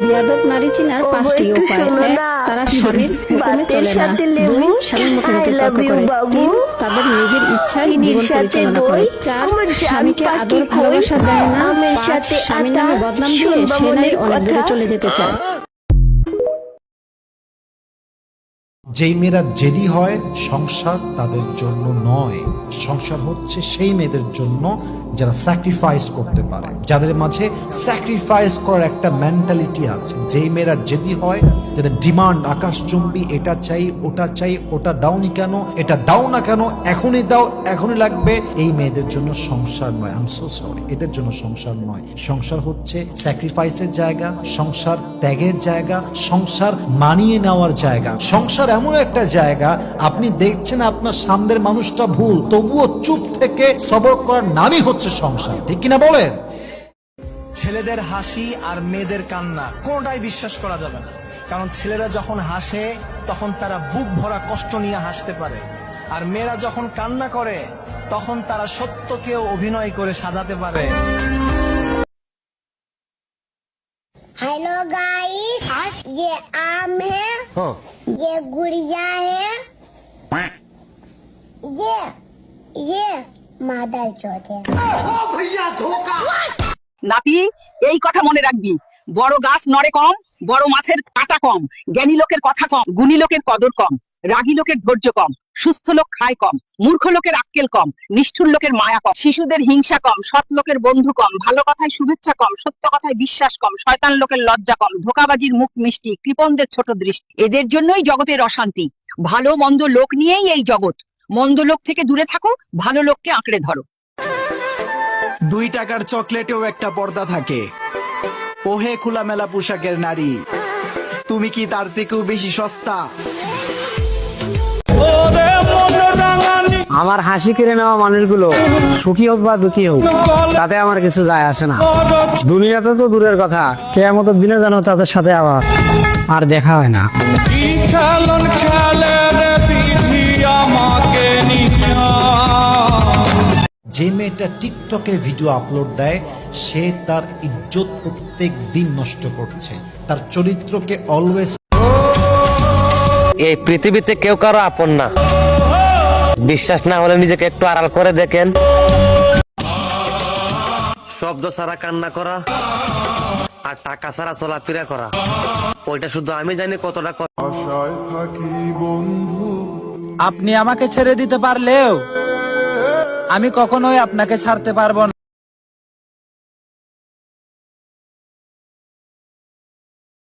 বিয়াদব নারী চিনার পাঁচটি উপায়। এক, তারা স্বামীর হুকুমে চলে না। দুই, স্বামীর মুখে মুখে তর্ক করে। তিন, তাদের নিজের ইচ্ছায় জীবন পরিচালনা করে। চার, স্বামীকে আদর ভালোবাসা দেয় না। পাঁচ, স্বামীর নামে বদনাম দিয়ে সে নারী অনেক দূরে চলে যেতে চায়। যেই মেয়েরা জেদি হয় সংসার তাদের জন্য নয়। সংসার হচ্ছে সেই মেয়েদের জন্য যারা স্যাক্রিফাইস করতে পারে, যাদের মাঝে স্যাক্রিফাইস করার একটা মেন্টালিটি আছে। যেই মেয়েরা জেদি হয়, যাদের ডিমান্ড আকাশচুম্বী, এটা চাই ওটা চাই, ওটা দাওনি কেন, এটা দাও না কেন, এখনই দাও, এখনই লাগবে, এই মেয়েদের জন্য সংসার নয়। আই এম সো সরি, এদের জন্য সংসার নয়। সংসার হচ্ছে স্যাক্রিফাইসের জায়গা, সংসার ত্যাগের জায়গা, সংসার মানিয়ে নেওয়ার জায়গা। সংসার এমন একটা জায়গা, আপনি দেখছেন আপনার সামনের মানুষটা ভুল, তবুও চুপ থেকে সবর করার নামই হচ্ছে সংসার। ঠিক কিনা বলেন? ছেলেদের হাসি আর মেয়েদের কান্না কোনটাই বিশ্বাস করা যাবে না। কারণ ছেলেরা যখন হাসে তখন তারা বুক ভরা কষ্ট নিয়ে হাসতে পারে, আর মেয়েরা যখন কান্না করে তখন তারা সত্যকেও অভিনয় করে সাজাতে পারে। हेलो गाइस, ये आम है, ये गुड़िया है, ये मादल चौथ है। নাতি, এই কথা মনে রাখবি, বড় গাছ নড়ে কম, বড় মাছের কাটা কম, জ্ঞানী লোকের কথা কম, গুণী লোকের কদর কম, রাগী লোকের ধৈর্য কম, সুস্থ লোক খায় কম, মূর্খ লোকের আক্কেল কম, নিষ্ঠুর লোকের মায়া কম, শিশুদের হিংসা কম, সৎ লোকের বন্ধু কম, ভালো কথায় শুভেচ্ছা কম, সত্য কথায় বিশ্বাস কম, শয়তান লোকের লজ্জা কম, ধোঁকাবাজির মুখ মিষ্টি, কৃপণদের ছোট দৃষ্টি। এদের জন্যই জগতের অশান্তি। ভালো মন্দ লোক নিয়েই এই জগৎ। মন্দ লোক থেকে দূরে থাকো, ভালো লোককে আঁকড়ে ধরো। 2 টাকার চকলেটেও একটা পর্দা থাকে। ওহে খোলামেলা পোশাকের নারী, তুমি কি তার থেকেও বেশি সস্তা? আমার হাসি কেড়ে নেওয়া মানুষগুলো সুখী হোক বা দুঃখী হোক, তাতে আমার কিছু যায় আসে না। দুনিয়াতে তো দূরের কথা, কিয়ামতের দিনে যেন তাদের সাথে আবার আর দেখা হয় না। যে মেয়েটা টিকটকে ভিডিও আপলোড দেয়, সে তার ইজ্জত প্রত্যেক দিন নষ্ট করছে, তার চরিত্রকে অলওয়েজ। এই পৃথিবীতে কেউ কারো আপন না। বিশ্বাস না হলে নিজেকে একটু আড়াল করে দেখেন। শব্দ ছাড়া কান্না করা আর টাকা ছাড়া চলাফেরা করা, ওইটা শুধু আমি জানি কতটা। আপনি আমাকে ছেড়ে দিতে পারলেও আমি কখনোই আপনাকে ছাড়তে পারবো না।